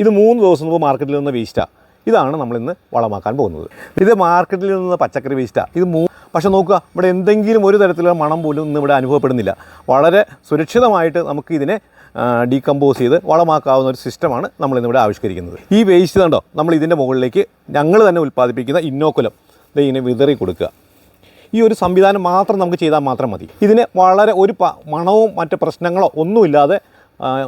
ഇത് 3 ദിവസം മുമ്പ് മാർക്കറ്റിൽ നിന്ന് വേസ്റ്റാണ്. ഇതാണ് നമ്മളിന്ന് വളമാക്കാൻ പോകുന്നത്. ഇത് മാർക്കറ്റിൽ നിന്ന് പച്ചക്കറി വേസ്റ്റാണ്. ഇത് പക്ഷേ നോക്കുക, ഇവിടെ എന്തെങ്കിലും ഒരു തരത്തിലുള്ള മണം പോലും ഇന്ന് ഇവിടെ അനുഭവപ്പെടുന്നില്ല. വളരെ സുരക്ഷിതമായിട്ട് നമുക്ക് ഇതിനെ ഡീകമ്പോസ് ചെയ്ത് വളമാക്കാവുന്ന ഒരു സിസ്റ്റമാണ് നമ്മളിന്നിവിടെ ആവിഷ്കരിക്കുന്നത്. ഈ വേസ്റ്റ് കണ്ടോ, നമ്മൾ ഇതിൻ്റെ മുകളിലേക്ക് ഞങ്ങൾ തന്നെ ഉൽപ്പാദിപ്പിക്കുന്ന ഇന്നോക്കുലം ഇതിങ്ങനെ വിതറി കൊടുക്കുക. ഈ ഒരു സംവിധാനം മാത്രം നമുക്ക് ചെയ്താൽ മാത്രം മതി. ഇതിനെ വളരെ ഒരു മണവും മറ്റ് പ്രശ്നങ്ങളോ ഒന്നുമില്ലാതെ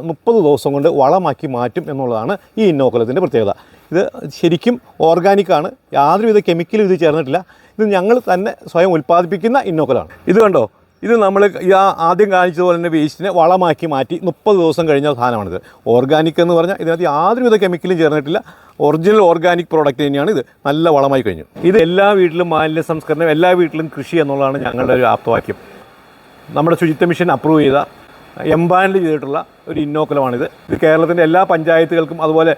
30 ദിവസം കൊണ്ട് വളമാക്കി മാറ്റും എന്നുള്ളതാണ് ഈ ഇന്നോക്കുലത്തിൻ്റെ പ്രത്യേകത. ഇത് ശരിക്കും ഓർഗാനിക്കാണ്, യാതൊരുവിധ കെമിക്കലും ഇത് ചേർന്നിട്ടില്ല. ഇത് ഞങ്ങൾ തന്നെ സ്വയം ഉൽപ്പാദിപ്പിക്കുന്ന ഇന്നോക്കുലമാണ്. ഇത് കണ്ടോ, ഇത് നമ്മൾ ആദ്യം കാണിച്ചതുപോലെ തന്നെ വേസ്റ്റിനെ വളമാക്കി മാറ്റി 30 ദിവസം കഴിഞ്ഞ സാധനമാണിത്. ഓർഗാനിക് എന്ന് പറഞ്ഞാൽ ഇതിനകത്ത് യാതൊരുവിധ കെമിക്കലും ചേർന്നിട്ടില്ല, ഒറിജിനൽ ഓർഗാനിക് പ്രോഡക്റ്റ് തന്നെയാണ്. ഇത് നല്ല വളമായി കഴിഞ്ഞു. ഇത് എല്ലാ വീട്ടിലും മാലിന്യ സംസ്കരണം, എല്ലാ വീട്ടിലും കൃഷി എന്നുള്ളതാണ് ഞങ്ങളുടെ ഒരു ആപ്തവാക്യം. നമ്മുടെ ശുചിത്വ മിഷൻ അപ്രൂവ് ചെയ്ത എംപാനൽ ചെയ്തിട്ടുള്ള ഒരു ഇന്നോക്കുലമാണിത്. ഇത് കേരളത്തിൻ്റെ എല്ലാ പഞ്ചായത്തുകൾക്കും അതുപോലെ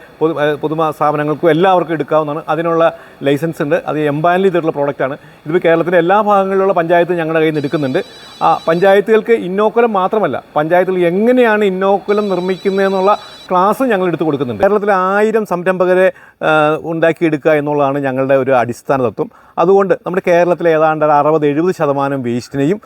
പൊതുമ സ്ഥാപനങ്ങൾക്കും എല്ലാവർക്കും എടുക്കാവുന്നതാണ്. അതിനുള്ള ലൈസൻസ് ഉണ്ട്. അത് എംപാനൽ ചെയ്തിട്ടുള്ള പ്രോഡക്റ്റാണ്. ഇതിപ്പോൾ കേരളത്തിൻ്റെ എല്ലാ ഭാഗങ്ങളിലുള്ള പഞ്ചായത്ത് ഞങ്ങളുടെ കയ്യിൽ നിന്ന് എടുക്കുന്നുണ്ട്. പഞ്ചായത്തുകൾക്ക് ഇന്നോക്കുലം മാത്രമല്ല, പഞ്ചായത്തുകൾ എങ്ങനെയാണ് ഇന്നോക്കുലം നിർമ്മിക്കുന്നതെന്നുള്ള ക്ലാസ് ഞങ്ങൾ എടുത്തു കൊടുക്കുന്നുണ്ട്. കേരളത്തിൽ 1000 സംരംഭകരെ ഉണ്ടാക്കിയെടുക്കുക എന്നുള്ളതാണ് ഞങ്ങളുടെ ഒരു അടിസ്ഥാന തത്വം. അതുകൊണ്ട് നമ്മുടെ കേരളത്തിലെ ഏതാണ്ട് 60-70% വേസ്റ്റിനെയും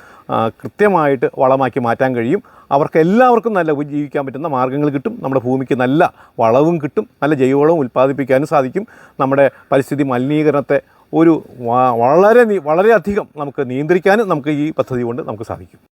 കൃത്യമായിട്ട് വളമാക്കി മാറ്റാൻ കഴിയും. അവർക്ക് എല്ലാവർക്കും നല്ല ഉപജീവിക്കാൻ പറ്റുന്ന മാർഗ്ഗങ്ങൾ കിട്ടും. നമ്മുടെ ഭൂമിക്ക് നല്ല വളവും കിട്ടും, നല്ല ജൈവവളവും ഉൽപ്പാദിപ്പിക്കാനും സാധിക്കും. നമ്മുടെ പരിസ്ഥിതി മലിനീകരണത്തെ വളരെയധികം നമുക്ക് നിയന്ത്രിക്കാനും നമുക്ക് ഈ പദ്ധതി കൊണ്ട് നമുക്ക് സാധിക്കും.